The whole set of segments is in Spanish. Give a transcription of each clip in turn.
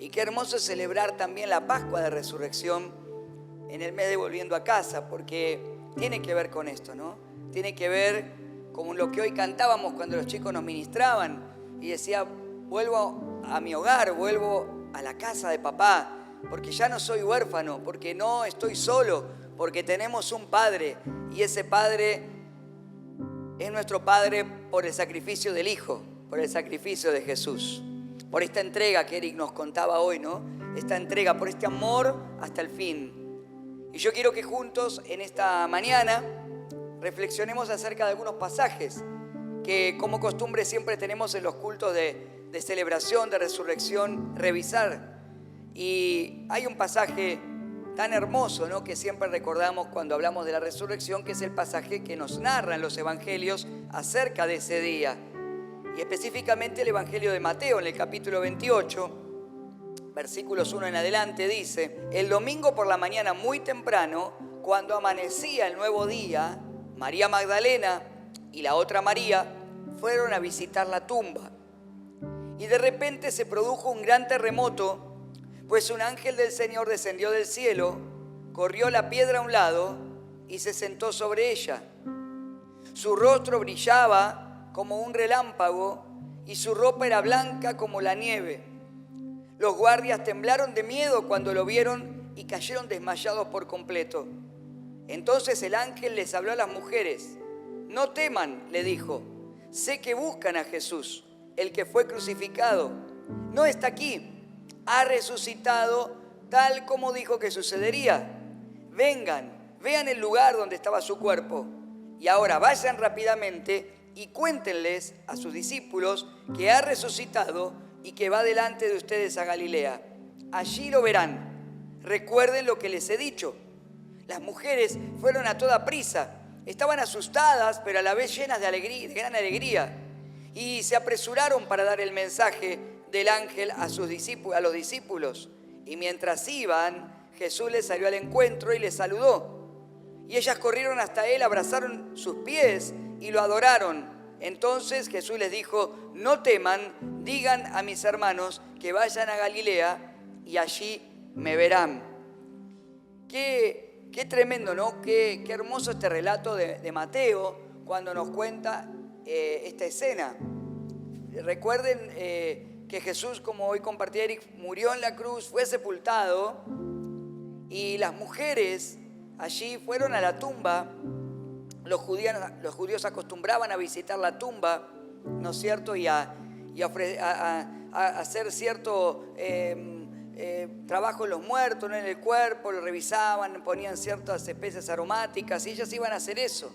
Y qué hermoso es celebrar también la Pascua de Resurrección en el mes de Volviendo a Casa, porque tiene que ver con esto, ¿no? Tiene que ver con lo que hoy cantábamos cuando los chicos nos ministraban y decía, vuelvo a mi hogar, vuelvo a la casa de papá, porque ya no soy huérfano, porque no estoy solo, porque tenemos un Padre, y ese Padre es nuestro Padre por el sacrificio del Hijo, por el sacrificio de Jesús, por esta entrega que Eric nos contaba hoy, ¿no? Esta entrega, por este amor hasta el fin. Y yo quiero que juntos en esta mañana reflexionemos acerca de algunos pasajes que como costumbre siempre tenemos en los cultos de celebración, de resurrección, revisar. Y hay un pasaje tan hermoso, ¿no?, que siempre recordamos cuando hablamos de la resurrección, que es el pasaje que nos narran los evangelios acerca de ese día. Y específicamente el Evangelio de Mateo, en el capítulo 28, versículos 1 en adelante, dice: el domingo por la mañana muy temprano, cuando amanecía el nuevo día, María Magdalena y la otra María fueron a visitar la tumba. Y de repente se produjo un gran terremoto, pues un ángel del Señor descendió del cielo, corrió la piedra a un lado y se sentó sobre ella. Su rostro brillaba como un relámpago y su ropa era blanca como la nieve. Los guardias temblaron de miedo cuando lo vieron y cayeron desmayados por completo. Entonces el ángel les habló a las mujeres. No teman, le dijo, sé que buscan a Jesús, el que fue crucificado. No está aquí, ha resucitado tal como dijo que sucedería. Vengan, vean el lugar donde estaba su cuerpo. Y ahora vayan rápidamente y cuéntenles a sus discípulos que ha resucitado y que va delante de ustedes a Galilea. Allí lo verán. Recuerden lo que les he dicho. Las mujeres fueron a toda prisa. Estaban asustadas, pero a la vez llenas de alegría, de gran alegría. Y se apresuraron para dar el mensaje del ángel a los discípulos. Y mientras iban, Jesús les salió al encuentro y les saludó. Y ellas corrieron hasta él, abrazaron sus pies y lo adoraron. Entonces Jesús les dijo: no teman, digan a mis hermanos que vayan a Galilea y allí me verán. Qué tremendo, ¿no? Qué hermoso este relato de Mateo cuando nos cuenta esta escena. Recuerden que Jesús, como hoy compartía Eric, murió en la cruz, fue sepultado y las mujeres allí fueron a la tumba. Los judíos acostumbraban a visitar la tumba, ¿no es cierto? Y a hacer cierto trabajo en los muertos, ¿no?, en el cuerpo, lo revisaban, ponían ciertas especies aromáticas y ellas iban a hacer eso.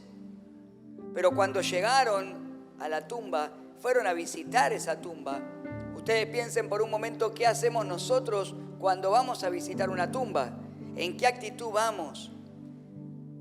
Pero cuando llegaron a la tumba, fueron a visitar esa tumba. Ustedes piensen por un momento qué hacemos nosotros cuando vamos a visitar una tumba. ¿En qué actitud vamos?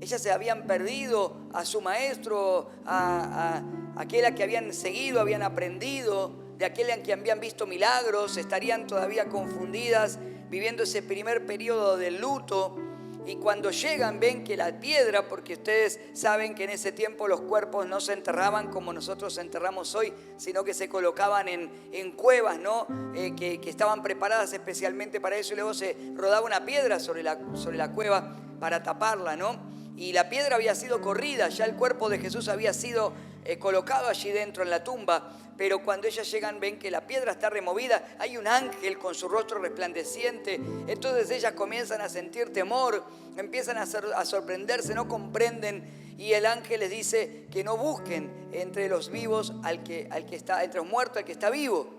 Ellas se habían perdido a su maestro, a aquel a que habían seguido, habían aprendido, de aquel en que habían visto milagros, estarían todavía confundidas, viviendo ese primer periodo del luto. Y cuando llegan ven que la piedra, porque ustedes saben que en ese tiempo los cuerpos no se enterraban como nosotros enterramos hoy, sino que se colocaban en cuevas, ¿no? Que estaban preparadas especialmente para eso, y luego se rodaba una piedra sobre la cueva para taparla, ¿no? Y la piedra había sido corrida, ya el cuerpo de Jesús había sido colocado allí dentro en la tumba, pero cuando ellas llegan ven que la piedra está removida, hay un ángel con su rostro resplandeciente. Entonces ellas comienzan a sentir temor, empiezan a sorprenderse, no comprenden, y el ángel les dice que no busquen entre los vivos al que está, entre los muertos al que está vivo,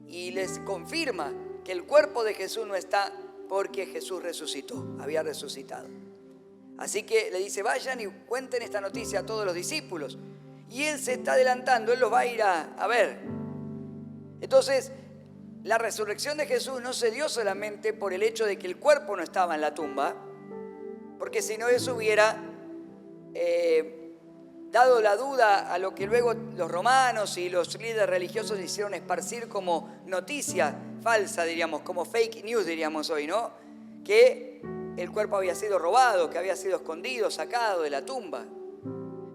y les confirma que el cuerpo de Jesús no está porque Jesús resucitó, había resucitado. Así que le dice: vayan y cuenten esta noticia a todos los discípulos. Y él se está adelantando, él los va a ir a ver. Entonces, la resurrección de Jesús no se dio solamente por el hecho de que el cuerpo no estaba en la tumba, porque si no eso hubiera dado la duda a lo que luego los romanos y los líderes religiosos hicieron esparcir como noticia falsa, diríamos, como fake news, diríamos hoy, ¿no? Que el cuerpo había sido robado, que había sido escondido, sacado de la tumba.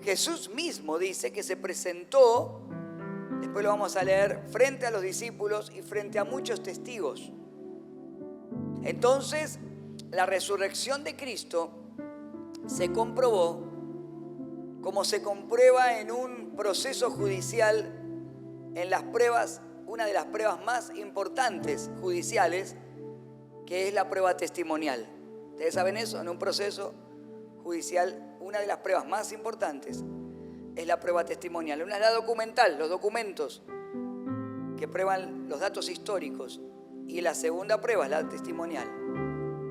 Jesús mismo dice que se presentó, después lo vamos a leer, frente a los discípulos y frente a muchos testigos. Entonces, la resurrección de Cristo se comprobó como se comprueba en un proceso judicial, en las pruebas, una de las pruebas más importantes judiciales, que es la prueba testimonial. ¿Ustedes saben eso? En un proceso judicial, una de las pruebas más importantes es la prueba testimonial. Una es la documental, los documentos que prueban los datos históricos. Y la segunda prueba es la testimonial.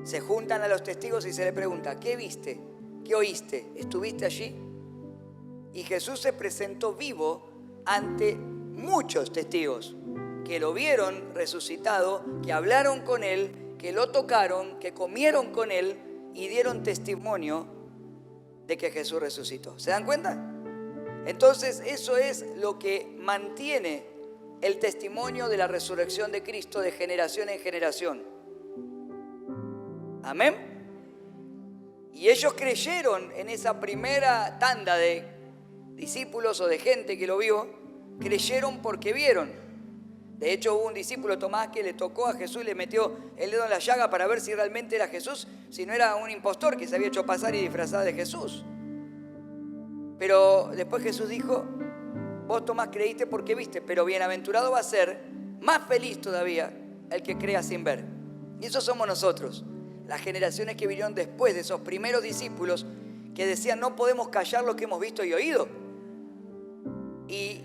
Se juntan a los testigos y se le pregunta, ¿qué viste? ¿Qué oíste? ¿Estuviste allí? Y Jesús se presentó vivo ante muchos testigos que lo vieron resucitado, que hablaron con él, que lo tocaron, que comieron con él y dieron testimonio de que Jesús resucitó. ¿Se dan cuenta? Entonces eso es lo que mantiene el testimonio de la resurrección de Cristo de generación en generación. Amén. Y ellos creyeron en esa primera tanda de discípulos o de gente que lo vio, creyeron porque vieron. De hecho, hubo un discípulo, Tomás, que le tocó a Jesús y le metió el dedo en la llaga para ver si realmente era Jesús, si no era un impostor que se había hecho pasar y disfrazar de Jesús. Pero después Jesús dijo, vos, Tomás, creíste porque viste, pero bienaventurado va a ser, más feliz todavía, el que crea sin ver. Y eso somos nosotros, las generaciones que vinieron después de esos primeros discípulos que decían, no podemos callar lo que hemos visto y oído. Y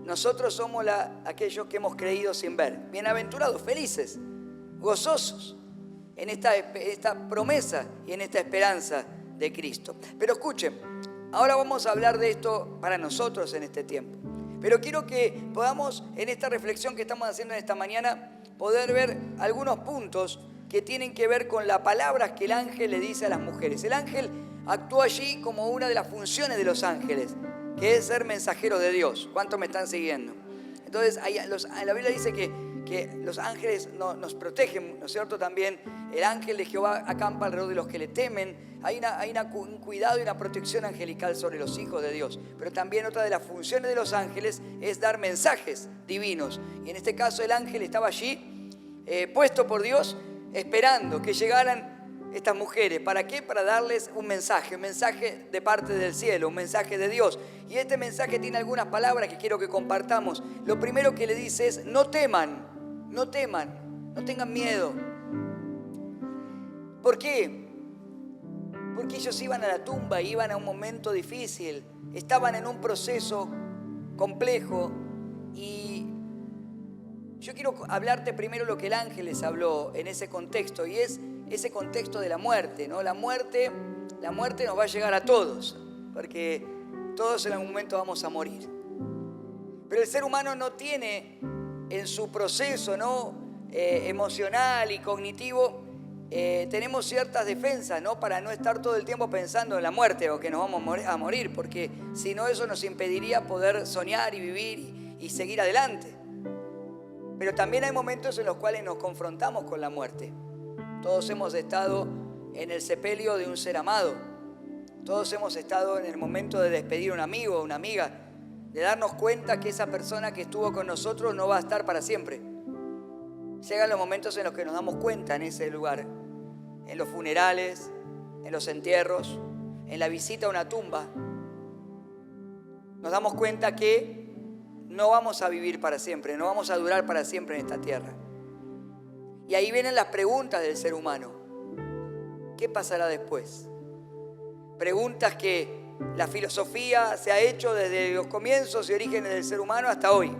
nosotros somos aquellos que hemos creído sin ver. Bienaventurados, felices, gozosos en esta promesa y en esta esperanza de Cristo. Pero escuchen, ahora vamos a hablar de esto para nosotros en este tiempo. Pero quiero que podamos, en esta reflexión que estamos haciendo en esta mañana, poder ver algunos puntos que tienen que ver con las palabras que el ángel le dice a las mujeres. El ángel actuó allí como una de las funciones de los ángeles, que es ser mensajero de Dios. ¿Cuántos me están siguiendo? Entonces, la Biblia dice que los ángeles nos protegen, ¿no es cierto? También el ángel de Jehová acampa alrededor de los que le temen. Hay un cuidado y una protección angelical sobre los hijos de Dios. Pero también otra de las funciones de los ángeles es dar mensajes divinos. Y en este caso el ángel estaba allí, puesto por Dios, esperando que llegaran estas mujeres. ¿Para qué? Para darles un mensaje de parte del cielo, un mensaje de Dios. Y este mensaje tiene algunas palabras que quiero que compartamos. Lo primero que le dice es, no teman, no tengan miedo. ¿Por qué? Porque ellos iban a la tumba, iban a un momento difícil, estaban en un proceso complejo. Y yo quiero hablarte primero lo que el ángel les habló en ese contexto, y es ese contexto de la muerte, ¿no? La muerte nos va a llegar a todos, porque todos en algún momento vamos a morir. Pero el ser humano no tiene en su proceso, ¿no? Emocional y cognitivo, tenemos ciertas defensas, ¿no? Para no estar todo el tiempo pensando en la muerte o que nos vamos a morir, porque si no, eso nos impediría poder soñar y vivir y seguir adelante. Pero también hay momentos en los cuales nos confrontamos con la muerte. Todos hemos estado en el sepelio de un ser amado. Todos hemos estado en el momento de despedir a un amigo o una amiga, de darnos cuenta que esa persona que estuvo con nosotros no va a estar para siempre. Llegan los momentos en los que nos damos cuenta en ese lugar, en los funerales, en los entierros, en la visita a una tumba. Nos damos cuenta que no vamos a vivir para siempre, no vamos a durar para siempre en esta tierra. Y ahí vienen las preguntas del ser humano. ¿Qué pasará después? Preguntas que la filosofía se ha hecho desde los comienzos y orígenes del ser humano hasta hoy.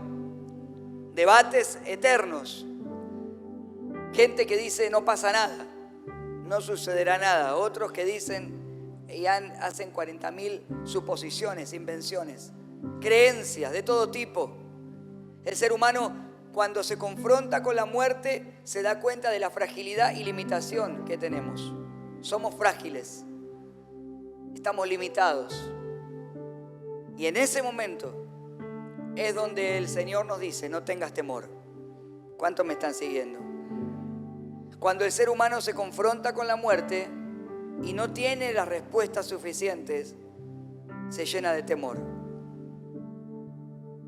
Debates eternos. Gente que dice no pasa nada, no sucederá nada. Otros que dicen y hacen 40.000 suposiciones, invenciones, creencias de todo tipo. El ser humano, cuando se confronta con la muerte, se da cuenta de la fragilidad y limitación que tenemos. Somos frágiles, estamos limitados. Y en ese momento es donde el Señor nos dice, no tengas temor. ¿Cuántos me están siguiendo? Cuando el ser humano se confronta con la muerte y no tiene las respuestas suficientes, se llena de temor.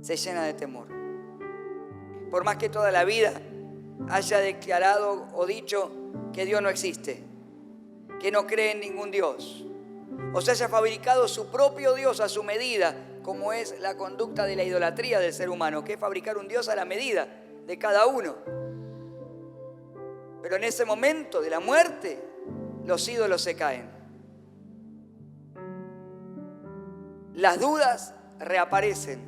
Se llena de temor. Por más que toda la vida haya declarado o dicho que Dios no existe, que no cree en ningún Dios, o se haya fabricado su propio Dios a su medida, como es la conducta de la idolatría del ser humano, que es fabricar un Dios a la medida de cada uno. Pero en ese momento de la muerte, los ídolos se caen. Las dudas reaparecen.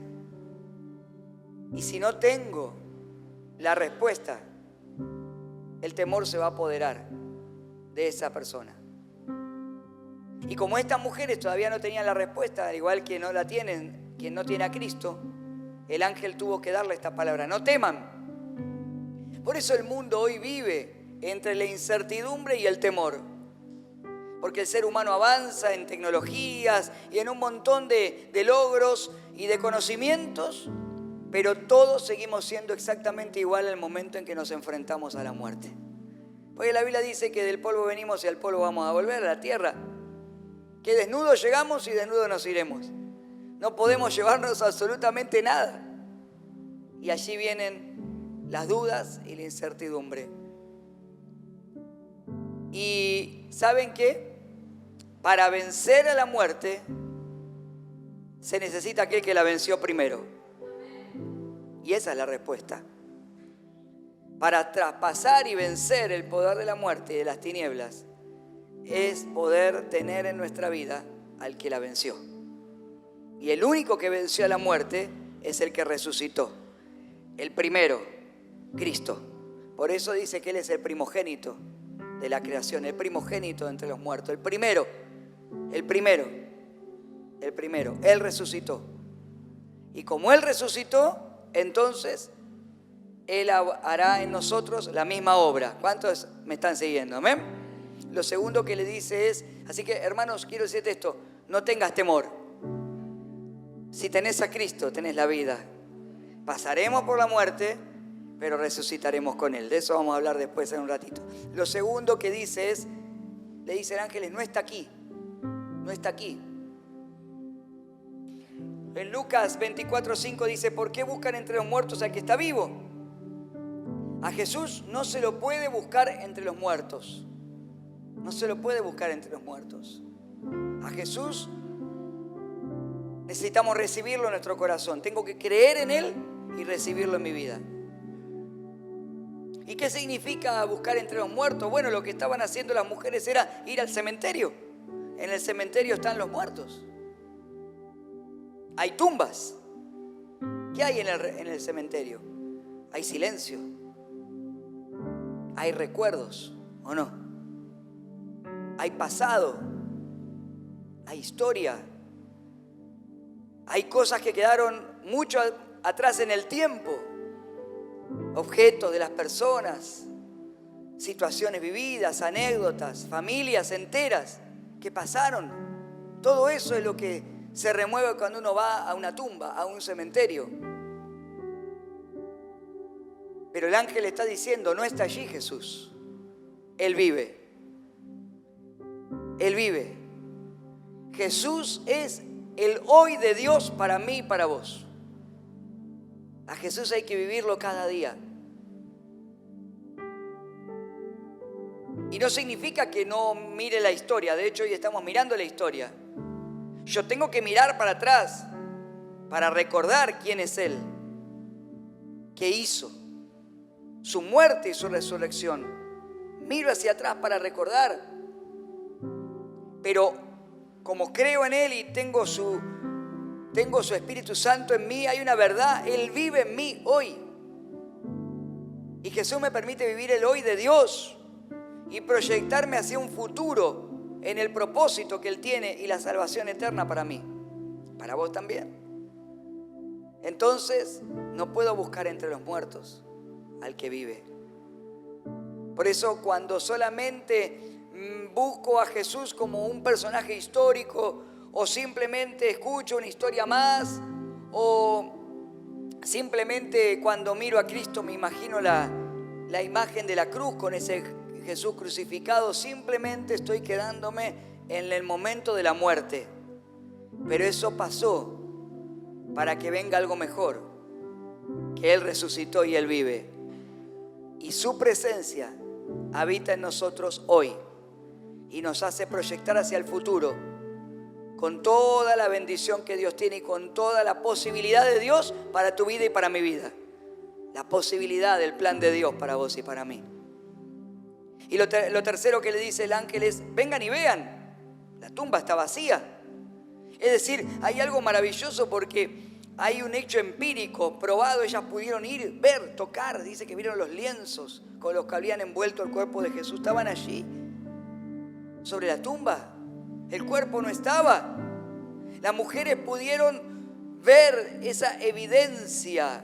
Y si no tengo la respuesta, el temor se va a apoderar de esa persona. Y como estas mujeres todavía no tenían la respuesta, al igual que no la tienen quien no tiene a Cristo, el ángel tuvo que darle esta palabra: no teman. Por eso el mundo hoy vive entre la incertidumbre y el temor. Porque el ser humano avanza en tecnologías y en un montón de logros y de conocimientos, pero todos seguimos siendo exactamente igual al momento en que nos enfrentamos a la muerte. Porque la Biblia dice que del polvo venimos y al polvo vamos a volver, a la tierra. Que desnudos llegamos y desnudos nos iremos. No podemos llevarnos absolutamente nada. Y allí vienen las dudas y la incertidumbre. Y ¿saben qué? Para vencer a la muerte se necesita aquel que la venció primero. Y esa es la respuesta. Para traspasar y vencer el poder de la muerte y de las tinieblas es poder tener en nuestra vida al que la venció. Y el único que venció a la muerte es el que resucitó. El primero, Cristo. Por eso dice que Él es el primogénito de la creación, el primogénito entre los muertos, el primero. Él resucitó. Y como Él resucitó, entonces Él hará en nosotros la misma obra. ¿Cuántos me están siguiendo? ¿Amén? Lo segundo que le dice es, así que hermanos, quiero decirte esto: no tengas temor. Si tenés a Cristo, tenés la vida. Pasaremos por la muerte, pero resucitaremos con Él. De eso vamos a hablar después en un ratito. Lo segundo que dice es, le dice el ángel, no está aquí. No está aquí. En Lucas 24:5 dice, ¿por qué buscan entre los muertos al que está vivo? A Jesús no se lo puede buscar entre los muertos. No se lo puede buscar entre los muertos. A Jesús necesitamos recibirlo en nuestro corazón. Tengo que creer en Él y recibirlo en mi vida. ¿Y qué significa buscar entre los muertos? Bueno, lo que estaban haciendo las mujeres era ir al cementerio. En el cementerio están los muertos. Hay tumbas. ¿Qué hay en el cementerio? Hay silencio. Hay recuerdos, ¿o no? Hay pasado. Hay historia. Hay cosas que quedaron mucho atrás en el tiempo. Objetos de las personas, situaciones vividas, anécdotas, familias enteras que pasaron. Todo eso es lo que se remueve cuando uno va a una tumba, a un cementerio. Pero el ángel está diciendo, no está allí Jesús. Él vive. Él vive. Jesús es el hoy de Dios para mí y para vos. A Jesús hay que vivirlo cada día. Y no significa que no mire la historia. De hecho, hoy estamos mirando la historia. Yo tengo que mirar para atrás para recordar quién es Él, qué hizo, su muerte y su resurrección. Miro hacia atrás para recordar. Pero como creo en Él y tengo su Espíritu Santo en mí, hay una verdad, Él vive en mí hoy. Y Jesús me permite vivir el hoy de Dios y proyectarme hacia un futuro en el propósito que Él tiene y la salvación eterna para mí, para vos también. Entonces, no puedo buscar entre los muertos al que vive. Por eso, cuando solamente busco a Jesús como un personaje histórico, o simplemente escucho una historia más, o simplemente cuando miro a Cristo me imagino la imagen de la cruz con ese Jesús crucificado, simplemente estoy quedándome en el momento de la muerte. Pero eso pasó para que venga algo mejor, que Él resucitó y Él vive. Y su presencia habita en nosotros hoy y nos hace proyectar hacia el futuro con toda la bendición que Dios tiene y con toda la posibilidad de Dios para tu vida y para mi vida. La posibilidad del plan de Dios para vos y para mí. Y lo tercero que le dice el ángel es: vengan y vean, la tumba está vacía. Es decir, hay algo maravilloso porque hay un hecho empírico, probado. Ellas pudieron ir, ver, tocar. Dice que vieron los lienzos con los que habían envuelto el cuerpo de Jesús. Estaban allí, sobre la tumba. El cuerpo no estaba. Las mujeres pudieron ver esa evidencia.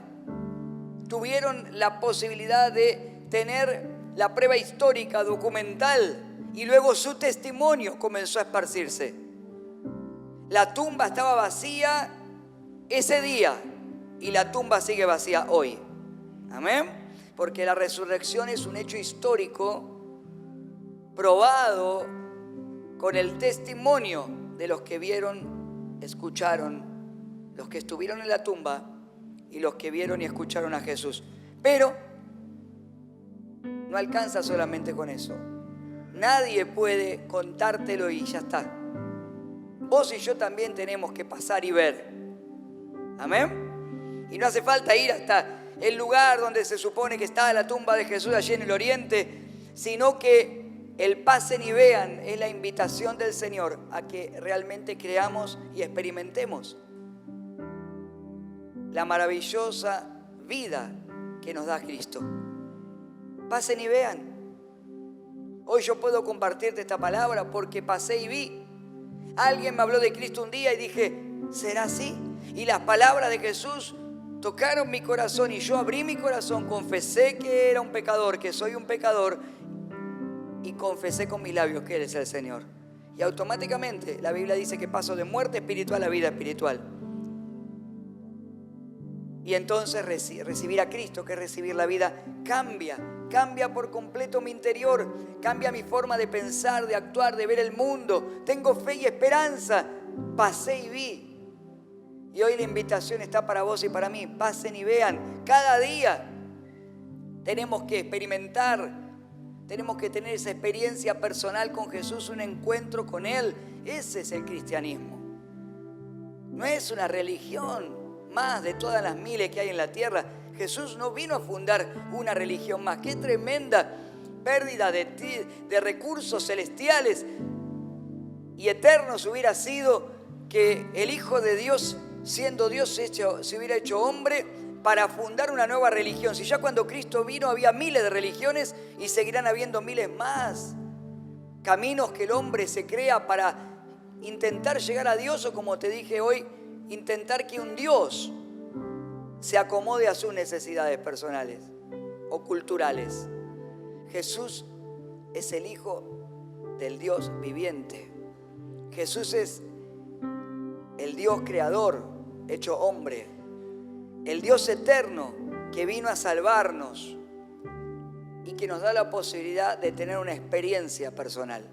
Tuvieron la posibilidad de tener la prueba histórica, documental. Y luego su testimonio comenzó a esparcirse. La tumba estaba vacía ese día y la tumba sigue vacía hoy. Amén. Porque la resurrección es un hecho histórico probado con el testimonio de los que vieron, escucharon, los que estuvieron en la tumba y los que vieron y escucharon a Jesús. Pero no alcanza solamente con eso. Nadie puede contártelo y ya está. Vos y yo también tenemos que pasar y ver. Amén. Y no hace falta ir hasta el lugar donde se supone que está la tumba de Jesús allí en el oriente, sino que el pasen y vean es la invitación del Señor a que realmente creamos y experimentemos la maravillosa vida que nos da Cristo. Pasen y vean. Hoy yo puedo compartirte esta palabra porque pasé y vi. Alguien me habló de Cristo un día y dije: ¿será así? Y las palabras de Jesús tocaron mi corazón y yo abrí mi corazón, confesé que era un pecador, que soy un pecador, y confesé con mis labios que Él es el Señor. Y automáticamente la Biblia dice que paso de muerte espiritual a vida espiritual. Y entonces recibir a Cristo, que es recibir la vida, cambia por completo mi interior, cambia mi forma de pensar, de actuar, de ver el mundo. Tengo fe y esperanza. Pasé y vi. Y hoy la invitación está para vos y para mí. Pasen y vean. Cada día tenemos que experimentar, tenemos que tener esa experiencia personal con Jesús, un encuentro con Él. Ese es el cristianismo. No es una religión más de todas las miles que hay en la tierra. Jesús no vino a fundar una religión más. ¡Qué tremenda pérdida de recursos celestiales y eternos hubiera sido que el Hijo de Dios, siendo Dios se hubiera hecho hombre para fundar una nueva religión! Si ya cuando Cristo vino había miles de religiones y seguirán habiendo miles más. Caminos que el hombre se crea para intentar llegar a Dios, o como te dije hoy, intentar que un Dios se acomode a sus necesidades personales o culturales. Jesús es el Hijo del Dios viviente. Jesús es el Dios creador hecho hombre, el Dios eterno que vino a salvarnos y que nos da la posibilidad de tener una experiencia personal.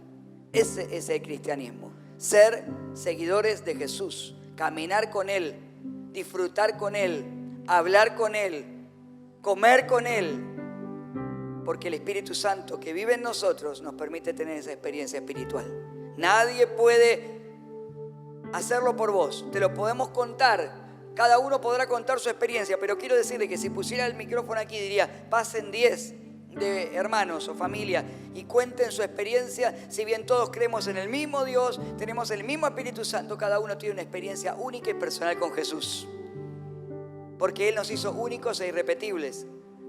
Ese es el cristianismo, ser seguidores de Jesús, caminar con Él, disfrutar con Él, hablar con Él, comer con Él, porque el Espíritu Santo que vive en nosotros nos permite tener esa experiencia espiritual. Nadie puede hacerlo por vos, te lo podemos contar, cada uno podrá contar su experiencia, pero quiero decirle que si pusiera el micrófono aquí diría: pasen 10 de hermanos o familia y cuenten su experiencia. Si bien todos creemos en el mismo Dios, tenemos el mismo Espíritu Santo, cada uno tiene una experiencia única y personal con Jesús, porque Él nos hizo únicos e irrepetibles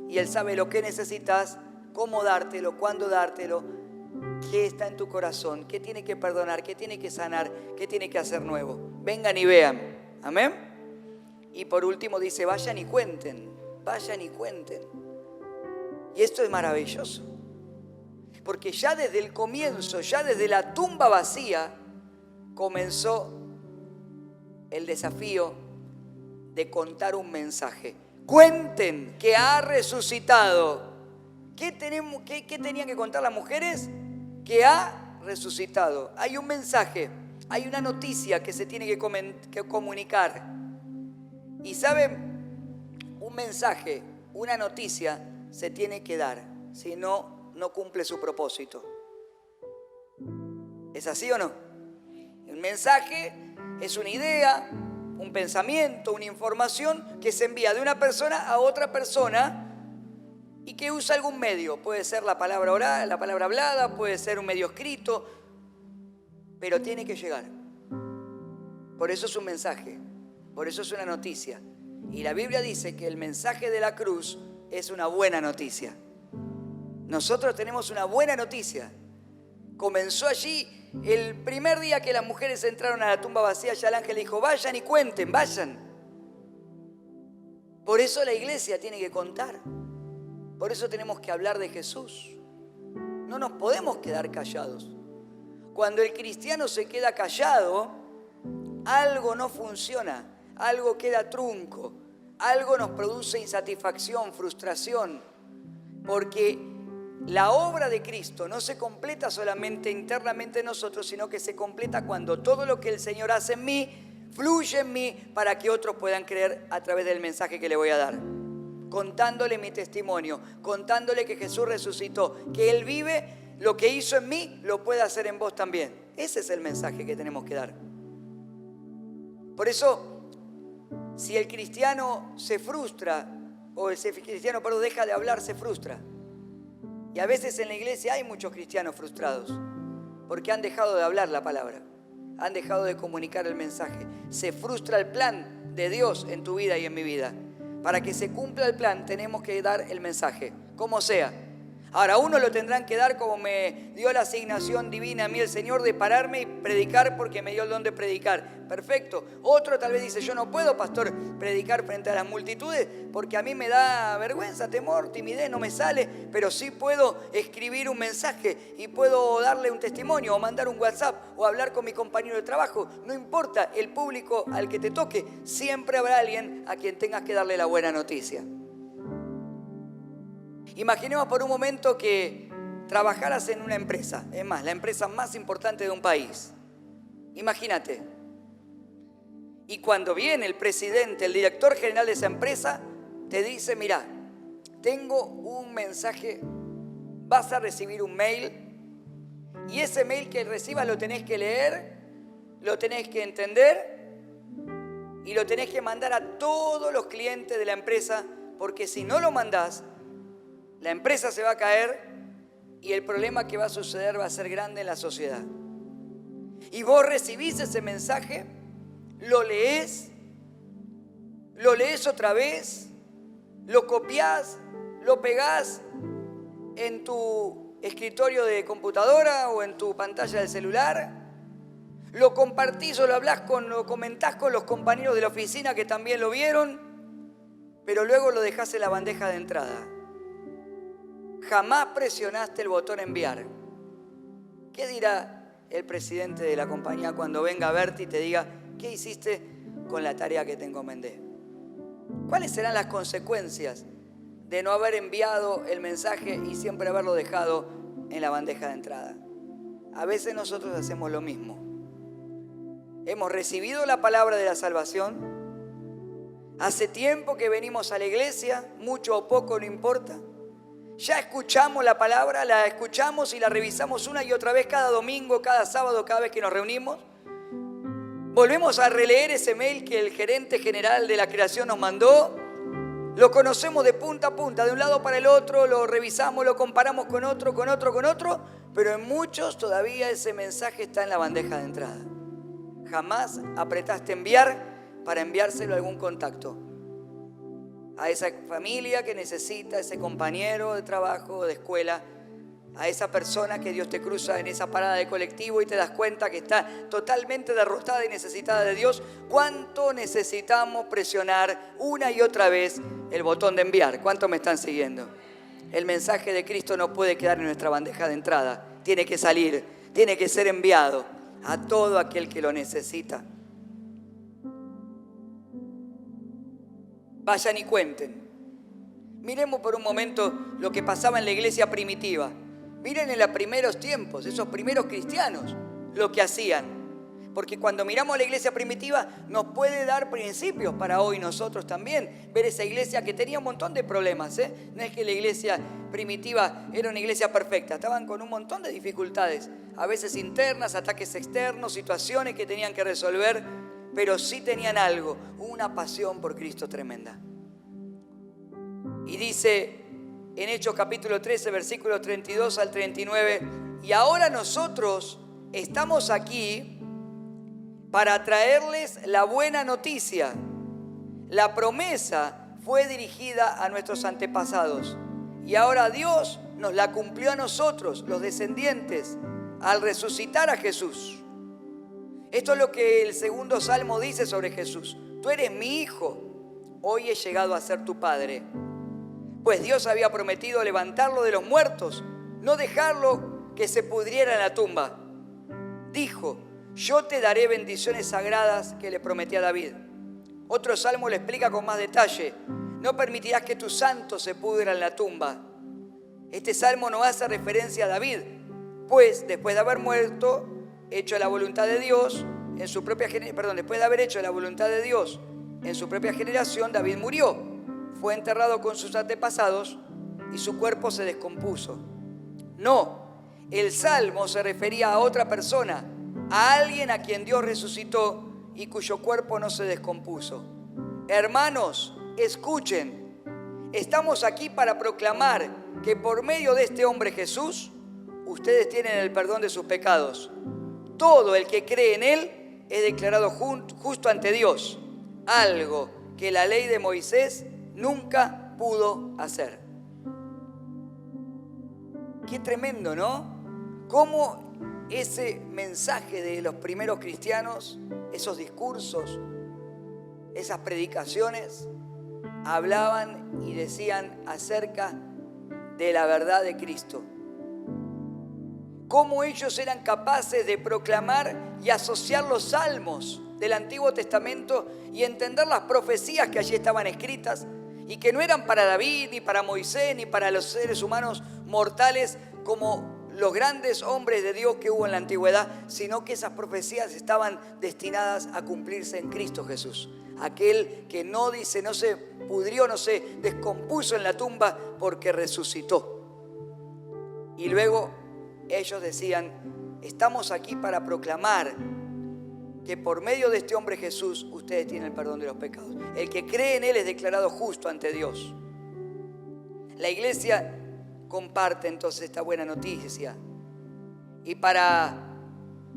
y Él sabe lo que necesitas, cómo dártelo, cuándo dártelo, qué está en tu corazón, qué tiene que perdonar, qué tiene que sanar, qué tiene que hacer nuevo. Vengan y vean. Amén. Y por último dice: vayan y cuenten, vayan y cuenten. Y esto es maravilloso, porque ya desde el comienzo, ya desde la tumba vacía, comenzó el desafío de contar un mensaje. Cuenten que ha resucitado. ¿Qué tenían que contar las mujeres? Que ha resucitado. Hay un mensaje, hay una noticia que se tiene que comunicar. Y saben, un mensaje, una noticia se tiene que dar. si no cumple su propósito. ¿Es así o no? El mensaje es una idea, un pensamiento, una información que se envía de una persona a otra persona y que usa algún medio. Puede ser la palabra oral, la palabra hablada, puede ser un medio escrito, pero tiene que llegar. Por eso es un mensaje, por eso es una noticia. Y la Biblia dice que el mensaje de la cruz es una buena noticia. Nosotros tenemos una buena noticia. Comenzó allí el primer día que las mujeres entraron a la tumba vacía, ya el ángel dijo, vayan y cuenten, vayan. Por eso la iglesia tiene que contar. Por eso tenemos que hablar de Jesús. No nos podemos quedar callados. Cuando el cristiano se queda callado, algo no funciona, algo queda trunco, algo nos produce insatisfacción, frustración, porque la obra de Cristo no se completa solamente internamente en nosotros, sino que se completa cuando todo lo que el Señor hace en mí, fluye en mí para que otros puedan creer a través del mensaje que le voy a dar. Contándole mi testimonio, contándole que Jesús resucitó, que Él vive, lo que hizo en mí lo puede hacer en vos también. Ese es el mensaje que tenemos que dar. Por eso, si el cristiano se frustra, o el cristiano, deja de hablar, se frustra. Y a veces en la iglesia hay muchos cristianos frustrados, porque han dejado de hablar la palabra, han dejado de comunicar el mensaje. Se frustra el plan de Dios en tu vida y en mi vida. Para que se cumpla el plan tenemos que dar el mensaje, como sea. Ahora, uno lo tendrán que dar como me dio la asignación divina a mí el Señor de pararme y predicar porque me dio el don de predicar. Perfecto. Otro tal vez dice, yo no puedo, pastor, predicar frente a las multitudes porque a mí me da vergüenza, temor, timidez, no me sale, pero sí puedo escribir un mensaje y puedo darle un testimonio o mandar un WhatsApp o hablar con mi compañero de trabajo. No importa el público al que te toque, siempre habrá alguien a quien tengas que darle la buena noticia. Imaginemos por un momento que trabajaras en una empresa, es más, la empresa más importante de un país. Imagínate. Y cuando viene el presidente, el director general de esa empresa, te dice, mira, tengo un mensaje, vas a recibir un mail y ese mail que recibas lo tenés que leer, lo tenés que entender y lo tenés que mandar a todos los clientes de la empresa, porque si no lo mandás, la empresa se va a caer y el problema que va a suceder va a ser grande en la sociedad. Y vos recibís ese mensaje, lo lees otra vez, lo copiás, lo pegás en tu escritorio de computadora o en tu pantalla del celular, lo compartís o lo comentás con los compañeros de la oficina que también lo vieron, pero luego lo dejás en la bandeja de entrada. Jamás presionaste el botón enviar. ¿Qué dirá el presidente de la compañía cuando venga a verte y te diga, ¿qué hiciste con la tarea que te encomendé? ¿Cuáles serán las consecuencias de no haber enviado el mensaje y siempre haberlo dejado en la bandeja de entrada? A veces nosotros hacemos lo mismo. Hemos recibido la palabra de la salvación. Hace tiempo que venimos a la iglesia, mucho o poco, no importa. Ya escuchamos la palabra, la escuchamos y la revisamos una y otra vez cada domingo, cada sábado, cada vez que nos reunimos. Volvemos a releer ese mail que el gerente general de la creación nos mandó. Lo conocemos de punta a punta, de un lado para el otro, lo revisamos, lo comparamos con otro, pero en muchos todavía ese mensaje está en la bandeja de entrada. Jamás apretaste enviar para enviárselo a algún contacto. A esa familia que necesita, a ese compañero de trabajo, de escuela, a esa persona que Dios te cruza en esa parada de colectivo y te das cuenta que está totalmente derrotada y necesitada de Dios. ¿Cuánto necesitamos presionar una y otra vez el botón de enviar? ¿Cuánto me están siguiendo? El mensaje de Cristo no puede quedar en nuestra bandeja de entrada. Tiene que salir, tiene que ser enviado a todo aquel que lo necesita. Vayan y cuenten. Miremos por un momento lo que pasaba en la iglesia primitiva. Miren en los primeros tiempos, esos primeros cristianos, lo que hacían. Porque cuando miramos a la iglesia primitiva nos puede dar principios para hoy nosotros también. Ver esa iglesia que tenía un montón de problemas. No es que la iglesia primitiva era una iglesia perfecta. Estaban con un montón de dificultades. A veces internas, ataques externos, situaciones que tenían que resolver. Pero sí tenían algo, una pasión por Cristo tremenda. Y dice en Hechos capítulo 13, versículos 32 al 39, y ahora nosotros estamos aquí para traerles la buena noticia. La promesa fue dirigida a nuestros antepasados y ahora Dios nos la cumplió a nosotros, los descendientes, al resucitar a Jesús. Esto es lo que el segundo salmo dice sobre Jesús. Tú eres mi hijo, hoy he llegado a ser tu padre. Pues Dios había prometido levantarlo de los muertos, no dejarlo que se pudriera en la tumba. Dijo, yo te daré bendiciones sagradas que le prometí a David. Otro salmo lo explica con más detalle. No permitirás que tu santo se pudra en la tumba. Este salmo no hace referencia a David, pues después de haber muerto, hecho la voluntad de Dios, después de haber hecho la voluntad de Dios en su propia generación, David murió. Fue enterrado con sus antepasados y su cuerpo se descompuso. No, el salmo se refería a otra persona, a alguien a quien Dios resucitó y cuyo cuerpo no se descompuso. Hermanos, escuchen, estamos aquí para proclamar que por medio de este hombre Jesús, ustedes tienen el perdón de sus pecados. Todo el que cree en él es declarado justo ante Dios, algo que la ley de Moisés nunca pudo hacer. Qué tremendo, ¿no? Cómo ese mensaje de los primeros cristianos, esos discursos, esas predicaciones, hablaban y decían acerca de la verdad de Cristo. Cómo ellos eran capaces de proclamar y asociar los salmos del Antiguo Testamento y entender las profecías que allí estaban escritas y que no eran para David, ni para Moisés, ni para los seres humanos mortales como los grandes hombres de Dios que hubo en la antigüedad, sino que esas profecías estaban destinadas a cumplirse en Cristo Jesús. Aquel que no se pudrió, no se descompuso en la tumba porque resucitó. Y luego ellos decían, estamos aquí para proclamar que por medio de este hombre Jesús ustedes tienen el perdón de los pecados. El que cree en él es declarado justo ante Dios. La iglesia comparte entonces esta buena noticia. Y para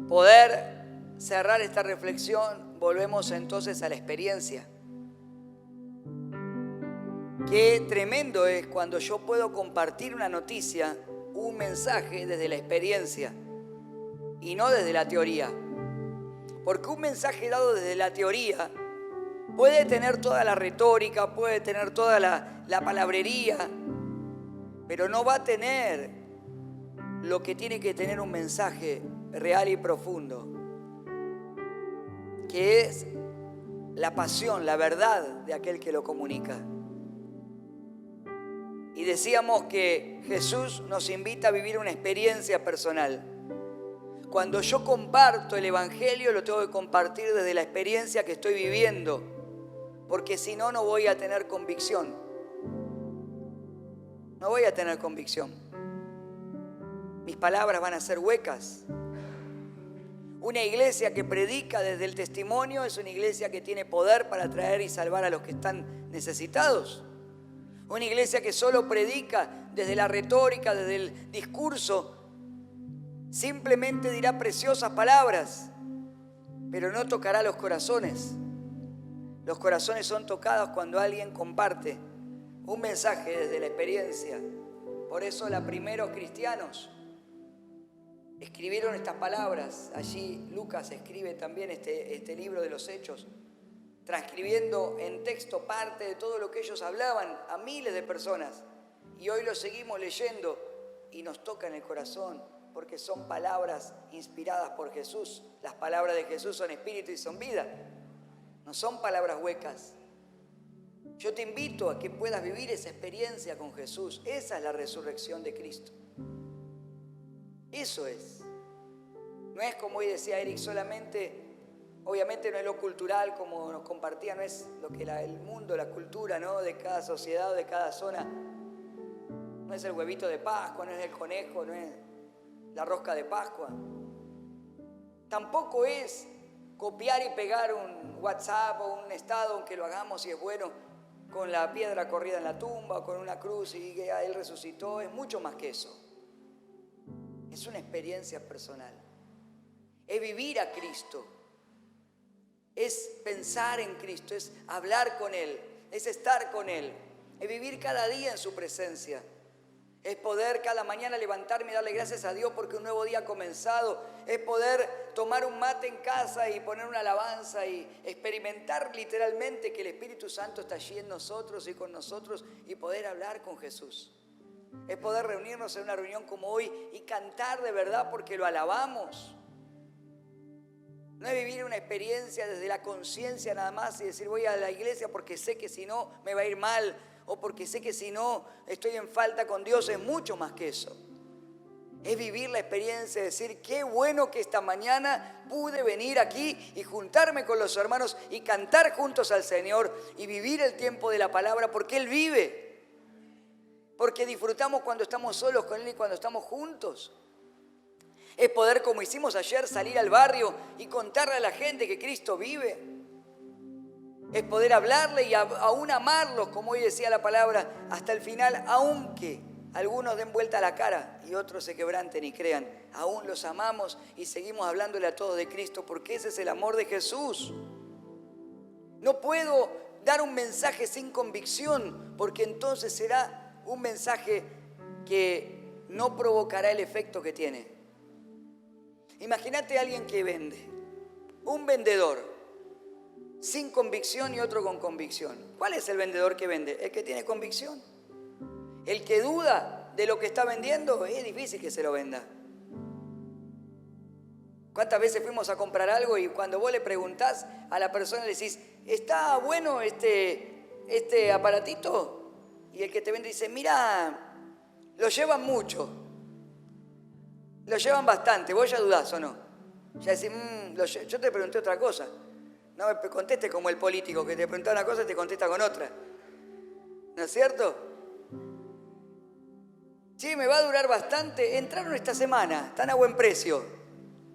poder cerrar esta reflexión, volvemos entonces a la experiencia. Qué tremendo es cuando yo puedo compartir una noticia, un mensaje desde la experiencia y no desde la teoría. Porque un mensaje dado desde la teoría puede tener toda la retórica, puede tener toda la palabrería, pero no va a tener lo que tiene que tener un mensaje real y profundo, que es la pasión, la verdad de aquel que lo comunica. Y decíamos que Jesús nos invita a vivir una experiencia personal. Cuando yo comparto el Evangelio, lo tengo que compartir desde la experiencia que estoy viviendo, porque si no, no voy a tener convicción. No voy a tener convicción. Mis palabras van a ser huecas. Una iglesia que predica desde el testimonio es una iglesia que tiene poder para traer y salvar a los que están necesitados. Una iglesia que solo predica desde la retórica, desde el discurso, simplemente dirá preciosas palabras, pero no tocará los corazones. Los corazones son tocados cuando alguien comparte un mensaje desde la experiencia. Por eso los primeros cristianos escribieron estas palabras. Allí Lucas escribe también este libro de los Hechos, transcribiendo en texto parte de todo lo que ellos hablaban a miles de personas. Y hoy lo seguimos leyendo y nos toca en el corazón, porque son palabras inspiradas por Jesús. Las palabras de Jesús son espíritu y son vida. No son palabras huecas. Yo te invito a que puedas vivir esa experiencia con Jesús. Esa es la resurrección de Cristo. Eso es. No es como hoy decía Eric, solamente Obviamente no es lo cultural como nos compartía, no es lo que el mundo, la cultura, ¿no?, de cada sociedad o de cada zona. No es el huevito de Pascua, no es el conejo, no es la rosca de Pascua. Tampoco es copiar y pegar un WhatsApp o un estado, aunque lo hagamos si es bueno, con la piedra corrida en la tumba o con una cruz y que Él resucitó. Es mucho más que eso. Es una experiencia personal. Es vivir a Cristo. Es pensar en Cristo, es hablar con Él, es estar con Él, es vivir cada día en su presencia. Es poder cada mañana levantarme y darle gracias a Dios porque un nuevo día ha comenzado. Es poder tomar un mate en casa y poner una alabanza y experimentar literalmente que el Espíritu Santo está allí en nosotros y con nosotros y poder hablar con Jesús. Es poder reunirnos en una reunión como hoy y cantar de verdad porque lo alabamos. No es vivir una experiencia desde la conciencia nada más y decir voy a la iglesia porque sé que si no me va a ir mal o porque sé que si no estoy en falta con Dios. Es mucho más que eso. Es vivir la experiencia de decir qué bueno que esta mañana pude venir aquí y juntarme con los hermanos y cantar juntos al Señor y vivir el tiempo de la palabra porque Él vive. Porque disfrutamos cuando estamos solos con Él y cuando estamos juntos. Es poder, como hicimos ayer, salir al barrio y contarle a la gente que Cristo vive. Es poder hablarle y aún amarlos, como hoy decía la palabra, hasta el final, aunque algunos den vuelta a la cara y otros se quebranten y crean. Aún los amamos y seguimos hablándole a todos de Cristo porque ese es el amor de Jesús. No puedo dar un mensaje sin convicción porque entonces será un mensaje que no provocará el efecto que tiene. Imagínate a alguien que vende, un vendedor sin convicción y otro con convicción. ¿Cuál es el vendedor que vende? El que tiene convicción. El que duda de lo que está vendiendo, es difícil que se lo venda. ¿Cuántas veces fuimos a comprar algo y cuando vos le preguntás a la persona le decís, ¿está bueno este aparatito? Y el que te vende dice, mira, lo llevan mucho. Lo llevan bastante, vos ya dudás o no. Ya decís, yo te pregunté otra cosa. No me contestes como el político que te pregunta una cosa y te contesta con otra. ¿No es cierto? Sí, me va a durar bastante. Entraron esta semana, están a buen precio.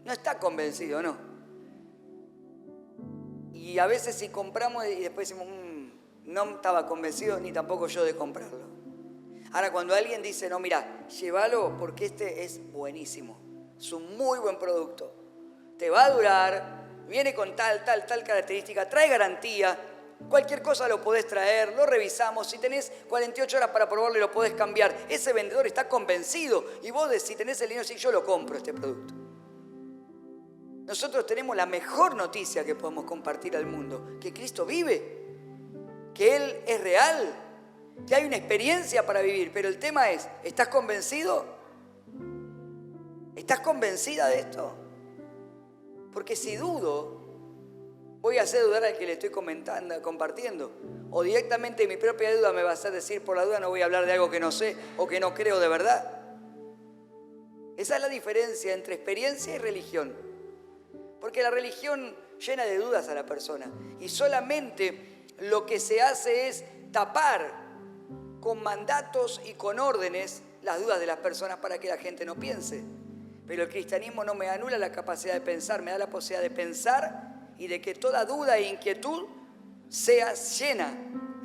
No está convencido, ¿no? Y a veces si compramos y después decimos, no estaba convencido ni tampoco yo de comprarlo. Ahora, cuando alguien dice, no, mira, llévalo porque este es buenísimo, es un muy buen producto, te va a durar, viene con tal característica, trae garantía, cualquier cosa lo podés traer, lo revisamos, si tenés 48 horas para probarlo y lo podés cambiar, ese vendedor está convencido y vos si tenés el dinero, sí, yo lo compro este producto. Nosotros tenemos la mejor noticia que podemos compartir al mundo, que Cristo vive, que Él es real, que hay una experiencia para vivir, pero el tema es, ¿estás convencido? ¿Estás convencida de esto? Porque si dudo, voy a hacer dudar al que le estoy compartiendo. O directamente mi propia duda me va a hacer decir, por la duda no voy a hablar de algo que no sé o que no creo de verdad. Esa es la diferencia entre experiencia y religión. Porque la religión llena de dudas a la persona. Y solamente lo que se hace es tapar con mandatos y con órdenes las dudas de las personas para que la gente no piense. Pero el cristianismo no me anula la capacidad de pensar, me da la posibilidad de pensar y de que toda duda e inquietud sea llena,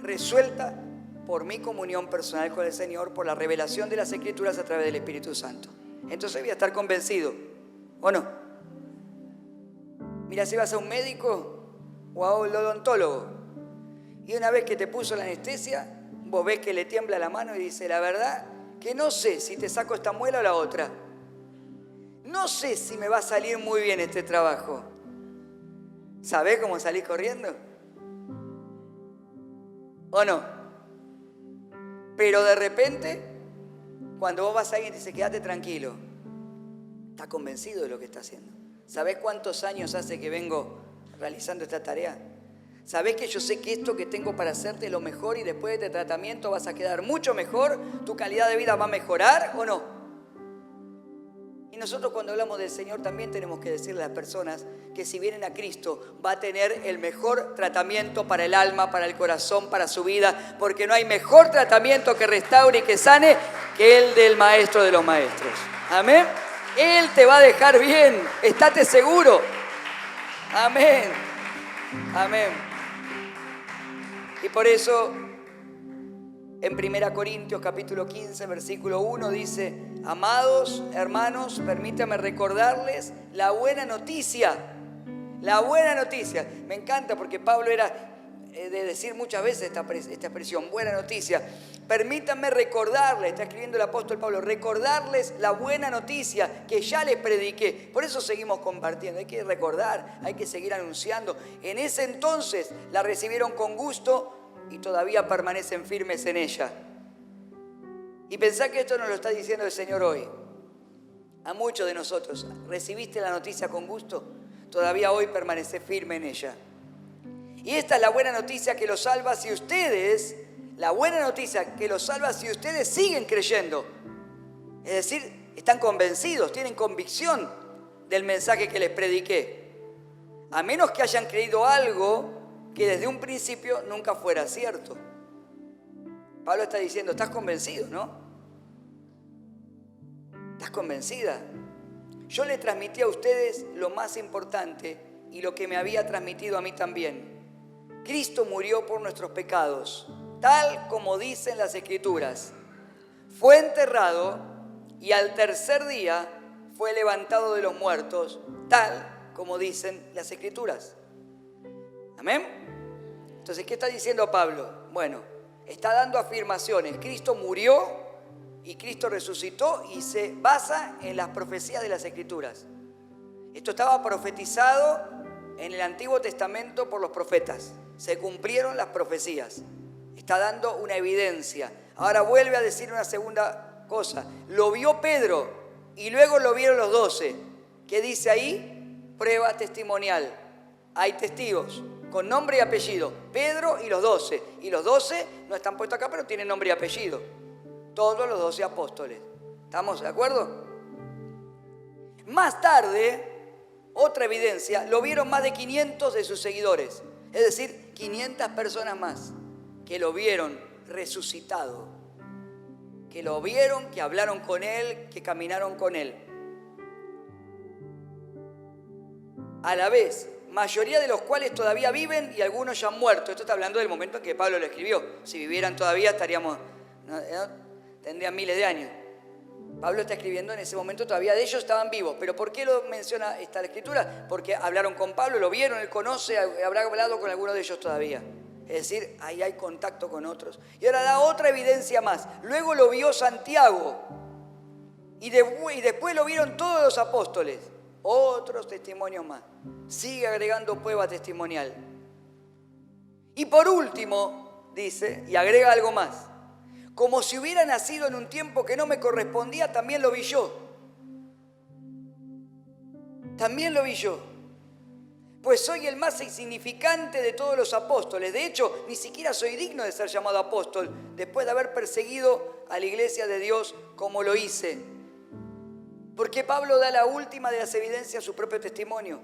resuelta por mi comunión personal con el Señor, por la revelación de las Escrituras a través del Espíritu Santo. Entonces voy a estar convencido, ¿o no? Mira, si vas a un médico o a un odontólogo y una vez que te puso la anestesia, vos ves que le tiembla la mano y dice, la verdad que no sé si te saco esta muela o la otra. No sé si me va a salir muy bien este trabajo. ¿Sabés cómo salís corriendo? ¿O no? Pero de repente, cuando vos vas a alguien y dice, quédate tranquilo, está convencido de lo que está haciendo. ¿Sabés cuántos años hace que vengo realizando esta tarea? ¿Sabés que yo sé que esto que tengo para hacerte es lo mejor y después de este tratamiento vas a quedar mucho mejor? ¿Tu calidad de vida va a mejorar o no? Y nosotros cuando hablamos del Señor también tenemos que decirle a las personas que si vienen a Cristo va a tener el mejor tratamiento para el alma, para el corazón, para su vida, porque no hay mejor tratamiento que restaure y que sane que el del Maestro de los Maestros. Amén. Él te va a dejar bien, estate seguro. Amén. Amén. Y por eso en 1 Corintios capítulo 15, versículo 1 dice: amados hermanos, permítanme recordarles la buena noticia. La buena noticia. Me encanta porque Pablo era de decir muchas veces esta expresión, buena noticia. Permítanme recordarles, está escribiendo el apóstol Pablo, recordarles la buena noticia que ya les prediqué. Por eso seguimos compartiendo, hay que recordar, hay que seguir anunciando. En ese entonces la recibieron con gusto y todavía permanecen firmes en ella. Y pensá que esto nos lo está diciendo el Señor hoy. A muchos de nosotros, ¿recibiste la noticia con gusto? Todavía hoy permanece firme en ella. Y esta es la buena noticia que los salva si ustedes, la buena noticia que los salva si ustedes siguen creyendo. Es decir, están convencidos, tienen convicción del mensaje que les prediqué. A menos que hayan creído algo que desde un principio nunca fuera cierto. Pablo está diciendo, ¿estás convencido, no? ¿Estás convencida? Yo le transmití a ustedes lo más importante y lo que me había transmitido a mí también. Cristo murió por nuestros pecados, tal como dicen las Escrituras. Fue enterrado y al tercer día fue levantado de los muertos, tal como dicen las Escrituras. ¿Amén? Entonces, ¿qué está diciendo Pablo? Bueno, está dando afirmaciones. Cristo murió y Cristo resucitó y se basa en las profecías de las Escrituras. Esto estaba profetizado en el Antiguo Testamento por los profetas. Se cumplieron las profecías. Está dando una evidencia. Ahora vuelve a decir una segunda cosa. Lo vio Pedro y luego lo vieron los 12. ¿Qué dice ahí? Prueba testimonial. Hay testigos con nombre y apellido. Pedro y los 12. Y los 12 no están puestos acá, pero tienen nombre y apellido. Todos los 12 apóstoles. ¿Estamos de acuerdo? Más tarde, otra evidencia, lo vieron más de 500 de sus seguidores. Es decir, 500 personas más que lo vieron resucitado. Que lo vieron, que hablaron con él, que caminaron con él. A la vez, mayoría de los cuales todavía viven y algunos ya han muerto. Esto está hablando del momento en que Pablo lo escribió. Si vivieran todavía estaríamos, tendrían miles de años. Pablo está escribiendo en ese momento, todavía de ellos estaban vivos. ¿Pero por qué lo menciona esta escritura? Porque hablaron con Pablo, lo vieron, él conoce, habrá hablado con alguno de ellos todavía. Es decir, ahí hay contacto con otros. Y ahora da otra evidencia más. Luego lo vio Santiago. Y después lo vieron todos los apóstoles. Otros testimonios más. Sigue agregando prueba testimonial. Y por último, dice, y agrega algo más. Como si hubiera nacido en un tiempo que no me correspondía, también lo vi yo. También lo vi yo. Pues soy el más insignificante de todos los apóstoles. De hecho, ni siquiera soy digno de ser llamado apóstol, después de haber perseguido a la iglesia de Dios como lo hice. Porque Pablo da la última de las evidencias, su propio testimonio.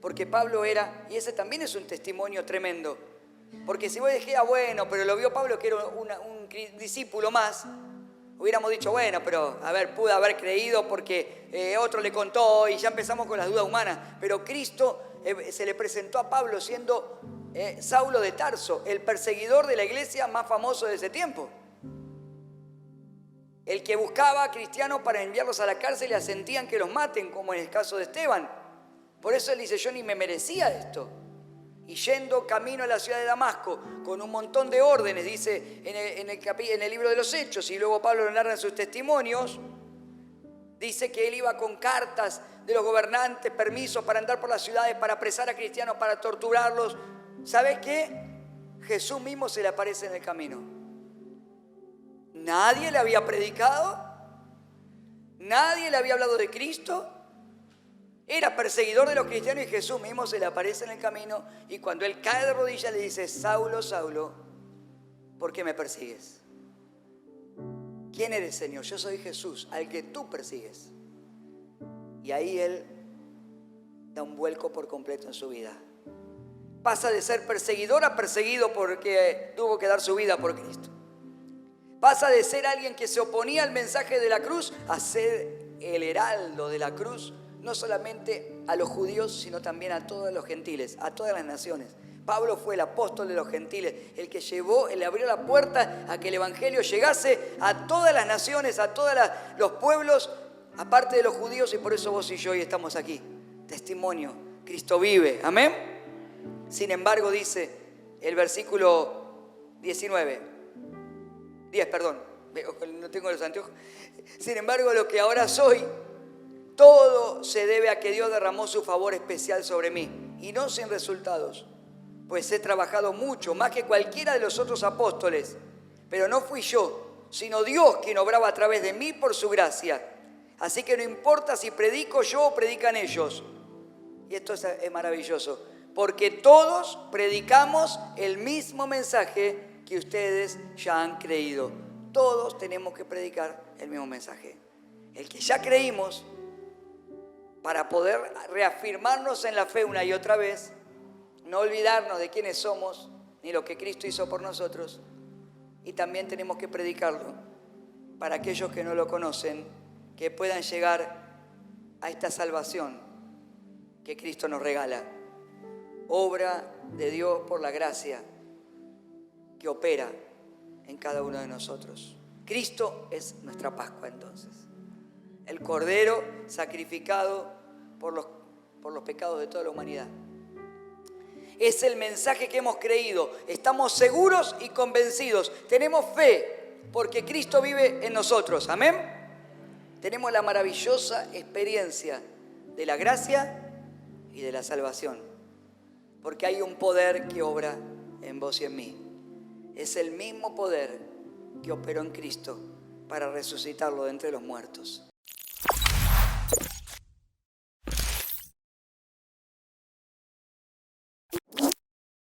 Porque Pablo era, y ese también es un testimonio tremendo. Porque si vos dijera, bueno, pero lo vio Pablo que era un discípulo más, hubiéramos dicho, bueno, pero a ver, pude haber creído porque otro le contó y ya empezamos con las dudas humanas. Pero Cristo se le presentó a Pablo siendo Saulo de Tarso, el perseguidor de la iglesia más famoso de ese tiempo. El que buscaba a cristianos para enviarlos a la cárcel y asentían que los maten, como en el caso de Esteban. Por eso él dice, yo ni me merecía esto. Y yendo camino a la ciudad de Damasco, con un montón de órdenes, dice en el libro de los Hechos, y luego Pablo lo narra en sus testimonios, dice que él iba con cartas de los gobernantes, permisos para andar por las ciudades, para apresar a cristianos, para torturarlos. ¿Sabes qué? Jesús mismo se le aparece en el camino. Nadie le había predicado, nadie le había hablado de Cristo. Era perseguidor de los cristianos y Jesús mismo se le aparece en el camino y cuando él cae de rodillas le dice, Saulo, Saulo, ¿por qué me persigues? ¿Quién eres, Señor? Yo soy Jesús, al que tú persigues. Y ahí Él da un vuelco por completo en su vida. Pasa de ser perseguidor a perseguido porque tuvo que dar su vida por Cristo. Pasa de ser alguien que se oponía al mensaje de la cruz a ser el heraldo de la cruz, no solamente a los judíos, sino también a todos los gentiles, a todas las naciones. Pablo fue el apóstol de los gentiles, el que le abrió la puerta a que el evangelio llegase a todas las naciones, a todos los pueblos, aparte de los judíos, y por eso vos y yo hoy estamos aquí. Testimonio, Cristo vive, amén. Sin embargo, dice el versículo 10, no tengo los anteojos. Sin embargo, lo que ahora soy, todo se debe a que Dios derramó su favor especial sobre mí, y no sin resultados, pues he trabajado mucho, más que cualquiera de los otros apóstoles, pero no fui yo, sino Dios quien obraba a través de mí por su gracia. Así que no importa si predico yo o predican ellos. Y esto es maravilloso, porque todos predicamos el mismo mensaje que ustedes ya han creído. Todos tenemos que predicar el mismo mensaje. El que ya creímos, para poder reafirmarnos en la fe una y otra vez, no olvidarnos de quiénes somos, ni lo que Cristo hizo por nosotros. Y también tenemos que predicarlo para aquellos que no lo conocen, que puedan llegar a esta salvación que Cristo nos regala. Obra de Dios por la gracia que opera en cada uno de nosotros. Cristo es nuestra Pascua entonces. El Cordero sacrificado por los pecados de toda la humanidad. Es el mensaje que hemos creído. Estamos seguros y convencidos. Tenemos fe porque Cristo vive en nosotros. Amén. Tenemos la maravillosa experiencia de la gracia y de la salvación. Porque hay un poder que obra en vos y en mí. Es el mismo poder que operó en Cristo para resucitarlo de entre los muertos.